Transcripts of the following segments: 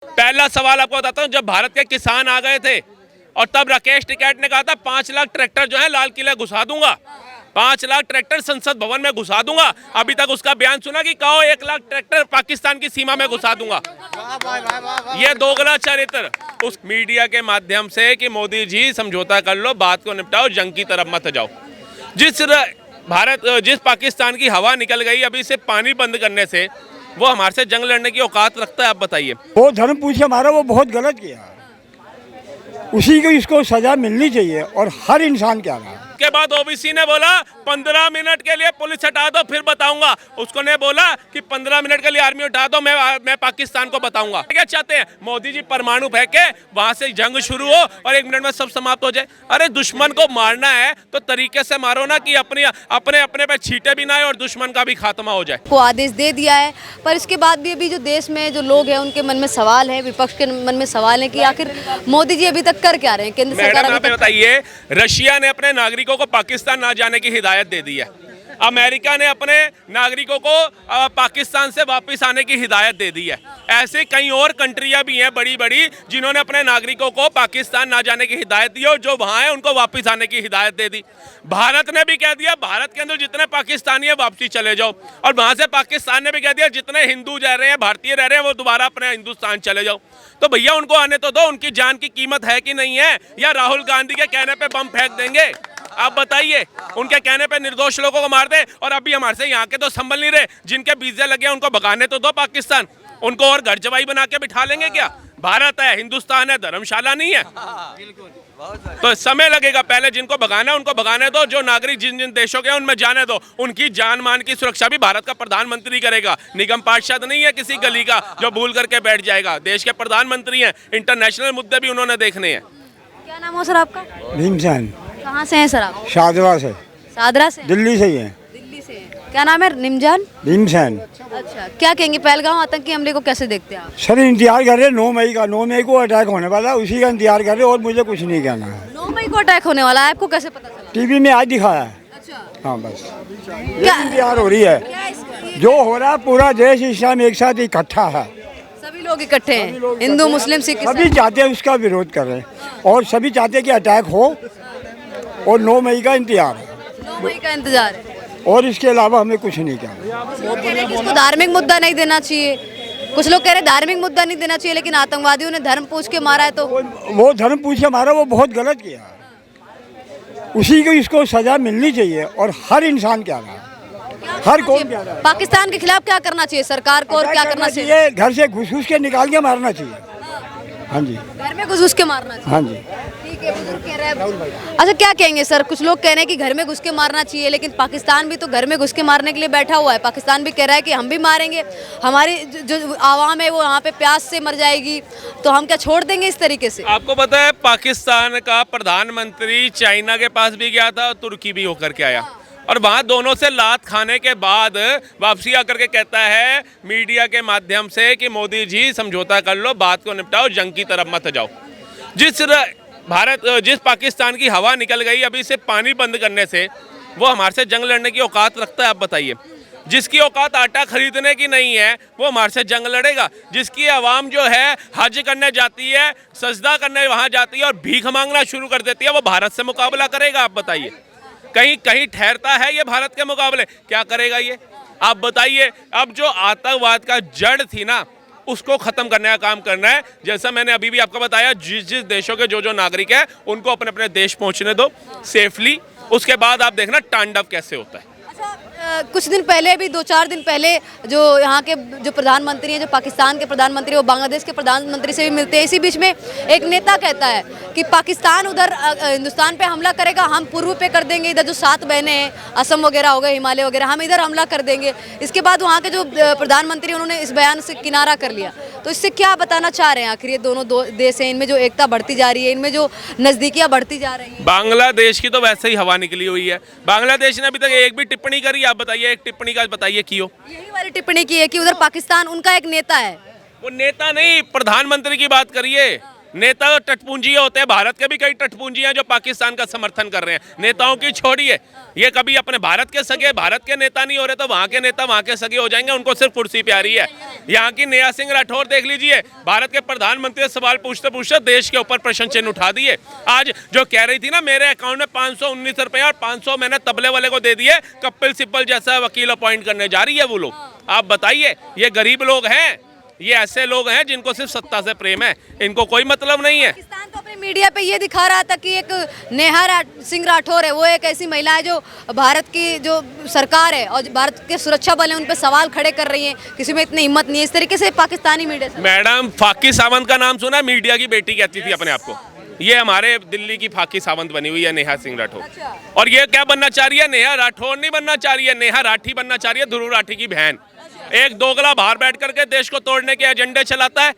पहला सवाल आपको बताता हूँ, जब भारत के किसान आ गए थे और तब राकेश टिकैत ने कहा था 5 लाख ट्रैक्टर जो है लाल किला घुसा दूंगा, 5 लाख ट्रैक्टर संसद भवन में घुसा दूंगा। अभी तक उसका बयान सुना कि कहो 1 लाख ट्रैक्टर पाकिस्तान की सीमा में घुसा दूंगा। ये दोगला चरित्र उस मीडिया के माध्यम से कि मोदी जी समझौता कर लो, बात को निपटाओ, जंग की तरफ मत जाओ। जिस पाकिस्तान की हवा निकल गई अभी से पानी बंद करने से, वो हमारे से जंग लड़ने की औकात रखता है? आप बताइए। वो धर्म पूछ हमारा वो बहुत गलत किया, उसी को इसको सजा मिलनी चाहिए और हर इंसान क्या रहा। के बाद ओबीसी ने बोला 15 मिनट के लिए पुलिस हटा दो फिर बताऊंगा। उसको ने बोला कि 15 मिनट के लिए आर्मी हटा दो, मैं पाकिस्तान को बताऊंगा। क्या चाहते हैं मोदी जी? परमाणु फेंके, वहां से जंग शुरू हो और 1 मिनट में सब समाप्त हो जाए। अरे दुश्मन को मारना है तो तरीके से मारो ना कि अपने पे छींटे भी ना आए और दुश्मन का भी खात्मा हो जाए। को आदेश दे दिया है, पर इसके बाद भी अभी जो देश में जो लोग हैं उनके मन में सवाल है, विपक्ष के मन में सवाल है कि आखिर मोदी जी अभी तक कर क्या रहे हैं। केंद्र सरकार बताइए, रशिया ने अपने नागरिकों को पाकिस्तान ना जाने की हिदायत दे दी है, अमेरिका ने अपने नागरिकों को पाकिस्तान से वापस आने की हिदायत दे दी है। ऐसे कई और कंट्रियां भी हैं बड़ी बड़ी जिन्होंने अपने नागरिकों को पाकिस्तान ना जाने की हिदायत दी और जो वहां है उनको वापस आने की हिदायत दे दी। भारत ने भी कह दिया भारत के अंदर जितने पाकिस्तानी है वापसी चले जाओ, और वहां से पाकिस्तान ने भी कह दिया जितने हिंदू रह रहे हैं, भारतीय रह रहे हैं, वो दोबारा अपने हिंदुस्तान चले जाओ। तो भैया उनको आने तो दो, उनकी जान की कीमत है कि नहीं है, या राहुल गांधी के कहने पे बम फेंक देंगे? आप बताइए, उनके कहने पे निर्दोष लोगों को मार दे। और अभी हमारे से यहाँ के तो संभल नहीं रहे, जिनके वीजे लगे उनको भगाने तो दो पाकिस्तान, उनको और घर जवाई बना के बिठा लेंगे क्या? भारत है, हिंदुस्तान है, धर्मशाला नहीं है। तो समय लगेगा, पहले जिनको भगाना है उनको भगाने दो, जो नागरिक जिन जिन देशों के उनमें जाने दो। उनकी जान मान की सुरक्षा भी भारत का प्रधानमंत्री करेगा, निगम पार्षद नहीं है किसी गली का जो भूल करके बैठ जाएगा। देश के प्रधानमंत्री हैं, इंटरनेशनल मुद्दे भी उन्होंने देखने हैं। क्या नाम हो सर आपका? भीमसेन। कहाँ से हैं सर आप? शादरा से। शादरा से? दिल्ली से ही है। दिल्ली से। क्या नाम है? निमजान भीमसेन। अच्छा, क्या कहेंगे पहलगाम आतंकी हमले को कैसे देखते हैं आप? सर इंतजार कर रहे 9 मई का, 9 मई को अटैक होने वाला, उसी का इंतजार कर रहे और मुझे कुछ नहीं कहना है। 9 मई को अटैक होने वाला है, आपको कैसे पता चला? टीवी में आज दिखाया है। अच्छा, हाँ बस क्या इंतजार हो रही है। क्या इसका? जो हो रहा है पूरा देश इस टाइम एक साथ इकट्ठा है, सभी लोग इकट्ठे हैं, हिंदू मुस्लिम सिख सभी चाहते हैं उसका विरोध कर रहे हैं और सभी चाहते हैं कि अटैक हो और 9 मई का इंतजार है। 9 मई का इंतजार है और इसके अलावा हमें कुछ नहीं कहना। कुछ लोग कह रहे हैं कि इसको धार्मिक मुद्दा नहीं देना चाहिए, कुछ लोग कह रहे हैं धार्मिक मुद्दा नहीं देना चाहिए, लेकिन आतंकवादियों ने धर्म पूछ के मारा है तो वो धर्म पूछ हमारा वो बहुत गलत किया, उसी को इसको सजा मिलनी चाहिए और हर इंसान क्या रहा, हर कौन क्या रहा। पाकिस्तान के खिलाफ क्या करना चाहिए सरकार को और क्या करना चाहिए? घर से घुस के निकाल के मारना चाहिए। हाँ जी, घर में घुस के मारना चाहिए। हाँ जी। ठीक है, बुजुर्ग कह रहे हैं। अच्छा, क्या कहेंगे सर? कुछ लोग कह रहे हैं कि घर में घुस के मारना चाहिए, लेकिन पाकिस्तान भी तो घर में घुस के मारने के लिए बैठा हुआ है। पाकिस्तान भी कह रहा है कि हम भी मारेंगे, हमारी जो आवाम है वो यहाँ पे प्यास से मर जाएगी, तो हम क्या छोड़ देंगे इस तरीके से? आपको पता है पाकिस्तान का प्रधानमंत्री चाइना के पास भी गया था और तुर्की भी होकर के आया, और वहाँ दोनों से लात खाने के बाद वापसी आकर के कहता है मीडिया के माध्यम से कि मोदी जी समझौता कर लो, बात को निपटाओ, जंग की तरफ मत जाओ। जिस पाकिस्तान की हवा निकल गई अभी से पानी बंद करने से, वो हमारे से जंग लड़ने की औकात रखता है? आप बताइए। जिसकी औकात आटा खरीदने की नहीं है वो हमारे से जंग लड़ेगा। जिसकी आवाम जो है हज करने जाती है, सजदा करने वहाँ जाती है और भीख मांगना शुरू कर देती है, वो भारत से मुकाबला करेगा? आप बताइए। कहीं कहीं ठहरता है ये भारत के मुकाबले? क्या करेगा ये? आप बताइए। अब जो आतंकवाद का जड़ थी ना, उसको खत्म करने का काम करना है। जैसा मैंने अभी भी आपको बताया, जिस देशों के जो नागरिक है उनको अपने अपने देश पहुंचने दो सेफली, उसके बाद आप देखना तांडव कैसे होता है। कुछ दिन पहले भी 2-4 दिन पहले जो यहाँ के जो प्रधानमंत्री हैं, जो पाकिस्तान के प्रधानमंत्री, वो बांग्लादेश के प्रधानमंत्री से भी मिलते हैं। इसी बीच में एक नेता कहता है कि पाकिस्तान उधर हिंदुस्तान पे हमला करेगा, हम पूर्व पे कर देंगे, इधर जो 7 बहनें हैं, असम वगैरह हो गए, हिमालय वगैरह, हम इधर हमला कर देंगे। इसके बाद वहाँ के जो प्रधानमंत्री उन्होंने इस बयान से किनारा कर लिया। तो इससे क्या बताना चाह रहे हैं? आखिर ये दोनों देश हैं, इनमें जो एकता बढ़ती जा रही है, इनमें जो नज़दीकियाँ बढ़ती जा रही हैं। बांग्लादेश की तो वैसे ही हवा निकली हुई है। बांग्लादेश ने अभी तक एक भी टिप्पणी करी? आप बताइए, एक टिप्पणी का बताइए की हो। यही वाली टिप्पणी की है कि उधर पाकिस्तान उनका एक नेता है। वो नेता नहीं, प्रधानमंत्री की बात करिए। नेता टटपूंजी होते हैं, भारत के भी कई टटपूंजी हैं जो पाकिस्तान का समर्थन कर रहे हैं। नेताओं की छोड़िए, ये कभी अपने भारत के सगे, भारत के नेता नहीं हो रहे तो वहाँ के नेता वहाँ के सगे हो जाएंगे, उनको सिर्फ कुर्सी प्यारी है। यहाँ की नेहा सिंह राठौर देख लीजिए, भारत के प्रधानमंत्री से सवाल पूछते पूछते देश के ऊपर प्रश्न चिन्ह उठा दिए। आज जो कह रही थी ना मेरे अकाउंट में 519 रुपये और 500 मैंने तबले वाले को दे दिए, कपिल सिब्बल जैसा वकील अपॉइंट करने जा रही है वो लोग। आप बताइए, ये गरीब लोग हैं, ये ऐसे लोग हैं जिनको सिर्फ सत्ता से प्रेम है, इनको कोई मतलब नहीं है। पाकिस्तान तो अपने मीडिया पे ये दिखा रहा था कि एक नेहा सिंह राठौर है, वो एक ऐसी महिला है जो भारत की जो सरकार है और भारत के सुरक्षा बल है उन पे सवाल खड़े कर रही है, किसी में इतनी हिम्मत नहीं है। इस तरीके से पाकिस्तानी मीडिया से मैडम फाकी सावंत का नाम सुना? मीडिया की बेटी कहती थी अपने आप को। ये हमारे दिल्ली की फाकी सावंत बनी हुई है नेहा सिंह राठौर। और ये क्या बनना चाह रही है? नेहा राठौर नहीं बनना चाह रही है, नेहा राठी बनना चाह रही है, ध्रुव राठी की बहन। एक दोगला बाहर बैठ करके देश को तोड़ने के एजेंडे चलाता है,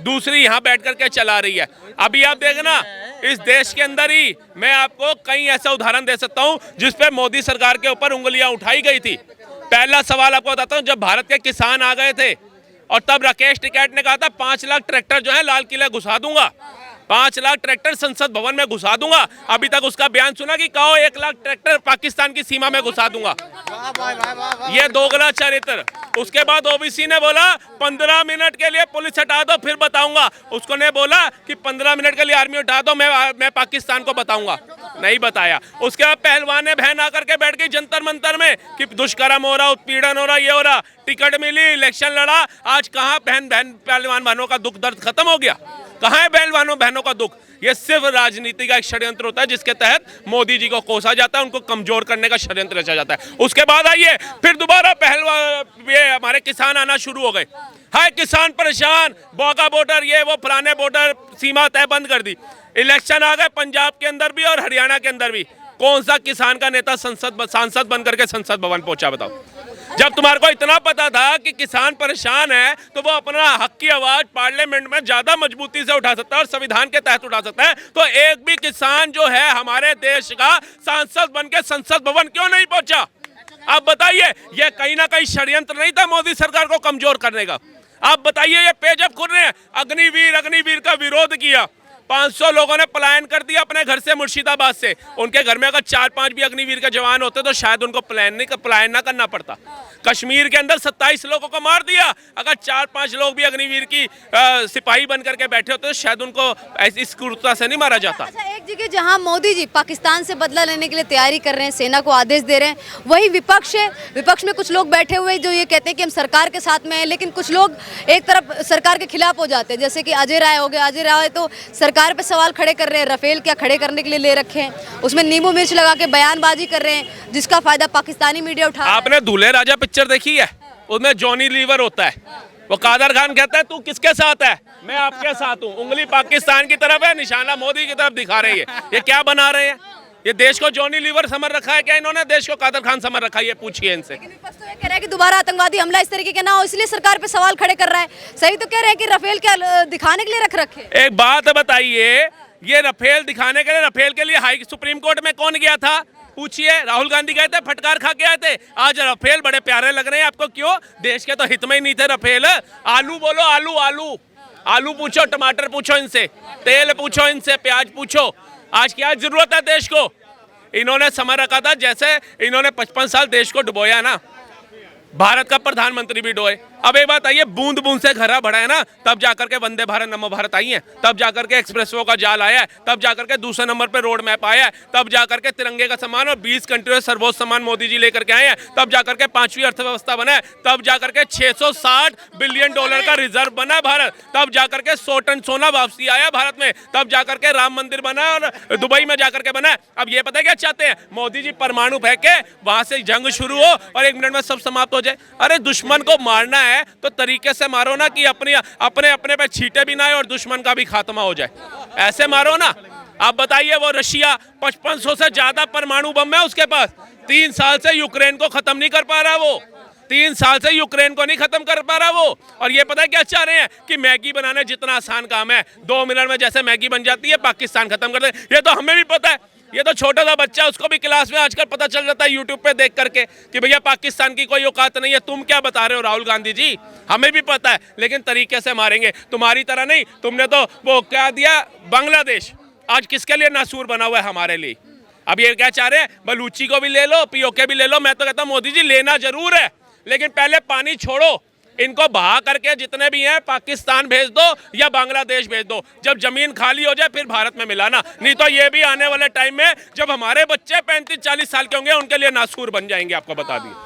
दूसरी यहाँ बैठ करके चला रही है। अभी आप देखना, इस देश के अंदर ही मैं आपको कई ऐसा उदाहरण दे सकता हूँ जिसपे मोदी सरकार के ऊपर उंगलियां उठाई गई थी। पहला सवाल आपको बताता हूँ, जब भारत के किसान आ गए थे और तब राकेश टिकैत ने कहा था 5 लाख ट्रैक्टर जो है लाल किले घुसा दूंगा, 5 लाख ट्रैक्टर संसद भवन में घुसा दूंगा। अभी तक उसका बयान सुना कि कहो 1 लाख ट्रैक्टर पाकिस्तान की सीमा में घुसा दूंगा। ये दोगला चरित्र। उसके बाद ओबीसी ने बोला 15 मिनट के लिए पुलिस हटा दो फिर बताऊंगा। उसको ने बोला कि 15 मिनट के लिए आर्मी हटा दो, मैं पाकिस्तान को बताऊंगा। नहीं बताया। उसके बाद पहलवान ने बहन आकर के बैठ गई जंतर मंतर में कि दुष्कर्म हो रहा, उत्पीड़न हो रहा, ये हो रहा। टिकट मिली, इलेक्शन लड़ा। आज कहाँ पहलवान बहनों का दुख दर्द खत्म हो गया? कहाँ है बहनों का दुख? ये सिर्फ राजनीति का एक षड्यंत्र होता है जिसके तहत मोदी जी को कोसा जाता है, उनको कमजोर करने का षड्यंत्र रचा जाता है। उसके बाद आइए फिर दोबारा ये हमारे किसान आना शुरू हो गए। हाय किसान परेशान, बोगा बॉर्डर, ये वो फलाने बॉर्डर, सीमा तय बंद कर दी। इलेक्शन आ गए पंजाब के अंदर भी और हरियाणा के अंदर भी। कौन सा किसान का नेता सांसद बन करके संसद भवन पहुंचा बताओ? जब तुम्हारे को इतना पता था कि किसान परेशान है तो वो अपना हक की आवाज पार्लियामेंट में ज्यादा मजबूती से उठा सकता है और संविधान के तहत उठा सकता है, तो एक भी किसान जो है हमारे देश का सांसद बन के संसद भवन क्यों नहीं पहुंचा? आप बताइए, ये कहीं ना कहीं षड्यंत्र नहीं था मोदी सरकार को कमजोर करने का? आप बताइए, ये पेज अब खुल रहे हैं। अग्निवीर का विरोध किया, 500 लोगों ने पलायन कर दिया अपने घर से मुर्शिदाबाद से। उनके घर में अगर 4-5 भी अग्निवीर के जवान होते तो शायद उनको पलायन ना करना पड़ता। कश्मीर के अंदर 27 लोगों को मार दिया, अगर 4-5 लोग भी अग्निवीर की सिपाही बन करके बैठे होते तो शायद उनको ऐसी क्रूरता से नहीं मारा जाता। अच्छा, एक जगह जहां मोदी जी पाकिस्तान से बदला लेने के लिए तैयारी कर रहे हैं, सेना को आदेश दे रहे हैं, वही विपक्ष है। विपक्ष में कुछ लोग बैठे हुए जो ये कहते हैं कि हम सरकार के साथ में हैं, लेकिन कुछ लोग एक तरफ सरकार के खिलाफ हो जाते हैं, जैसे कि अजय राय हो गए। अजय राय तो सरकार पे सवाल खड़े कर रहे हैं, राफेल क्या खड़े करने के लिए ले रखे हैं, उसमें नींबू मिर्च लगा के बयानबाजी कर रहे हैं जिसका फायदा पाकिस्तानी मीडिया उठा रहा है। आपने दूल्हे राजा पिक्चर देखी है? उसमें जॉनी लीवर होता है, वो कादर खान कहता है तू किसके साथ है? मैं आपके साथ हूँ। उंगली पाकिस्तान की तरफ है, निशाना मोदी की तरफ दिखा रही है। ये क्या बना रहे हैं? ये देश को जॉनी लीवर समझ रखा है क्या इन्होंने? देश को कादर खान समझ रखा है? ये पूछिए इनसे। विपक्ष तो ये कह रहा है कि दोबारा आतंकवादी हमला इस तरीके का ना हो, इसलिए सरकार पे सवाल खड़े कर रहा है। सही तो कह रहे हैं कि राफेल क्या दिखाने के लिए रख रखे। एक बात बताइए, ये राफेल दिखाने के लिए, राफेल के लिए सुप्रीम कोर्ट में कौन गया था? पूछिए। राहुल गांधी गए थे, फटकार खा के आए थे। आज राफेल बड़े प्यारे लग रहे हैं आपको, क्यों? देश के तो हित में ही नहीं थे राफेल। आलू बोलो, आलू आलू आलू पूछो, टमाटर पूछो इनसे, तेल पूछो इनसे, प्याज पूछो। आज क्या जरूरत है देश को? इन्होंने समझ रखा था जैसे इन्होंने 55 साल देश को डुबोया ना, भारत का प्रधानमंत्री भी डोए। अब एक बात आइए, बूंद बूंद से घड़ा बढ़ा है ना, तब जाकर के वंदे भारत नमो भारत आई है, तब जाकर के एक्सप्रेसवे का जाल आया है, तब जाकर के दूसरे नंबर पे रोड मैप आया है, तब जाकर के तिरंगे का सम्मान और 20 कंट्रियों सर्वोच्च सम्मान मोदी जी लेकर के आए हैं, तब जाकर के 5वीं अर्थव्यवस्था बना है, तब जाकर के $660 बिलियन का रिजर्व बना है भारत, तब जाकर के 100 टन सोना वापसी आया भारत में, तब जाकर के राम मंदिर बना है और दुबई में जाकर के बना है। अब ये पता है क्या चाहते हैं? मोदी जी परमाणु फेंके, वहां से जंग शुरू हो और 1 मिनट में सब समाप्त हो जाए। अरे दुश्मन को मारना है तो तरीके से मारो ना कि अपने पे छींटे भी ना आए और दुश्मन का भी खात्मा हो जाए, ऐसे मारो ना। आप बताइए, वो रशिया 5500 से ज्यादा परमाणु बम है उसके पास, 3 साल से यूक्रेन को खत्म नहीं कर पा रहा वो, 3 साल से यूक्रेन को नहीं खत्म कर पा रहा वो। और ये पता है क्या चाह रहे हैं? कि मैगी बनाने जितना आसान काम है, 2 मिनट में जैसे मैगी बन जाती है पाकिस्तान खत्म कर दे। ये तो हमें भी पता है। ये तो छोटा सा बच्चा, उसको भी क्लास में आजकल पता चल जाता है यूट्यूब पे देख करके कि भैया पाकिस्तान की कोई औकात नहीं है। तुम क्या बता रहे हो राहुल गांधी जी, हमें भी पता है, लेकिन तरीके से मारेंगे, तुम्हारी तरह नहीं। तुमने तो वो क्या दिया, बांग्लादेश आज किसके लिए नासूर बना हुआ है, हमारे लिए। अब ये क्या चाह रहे हैं, बलूची को भी ले लो, पीओके भी ले लो। मैं तो कहता हूँ मोदी जी लेना जरूर है, लेकिन पहले पानी छोड़ो, इनको बहा करके जितने भी हैं पाकिस्तान भेज दो या बांग्लादेश भेज दो। जब जमीन खाली हो जाए फिर भारत में मिलाना, नहीं तो ये भी आने वाले टाइम में जब हमारे बच्चे 35-40 साल के होंगे उनके लिए नासूर बन जाएंगे, आपको बता दिए।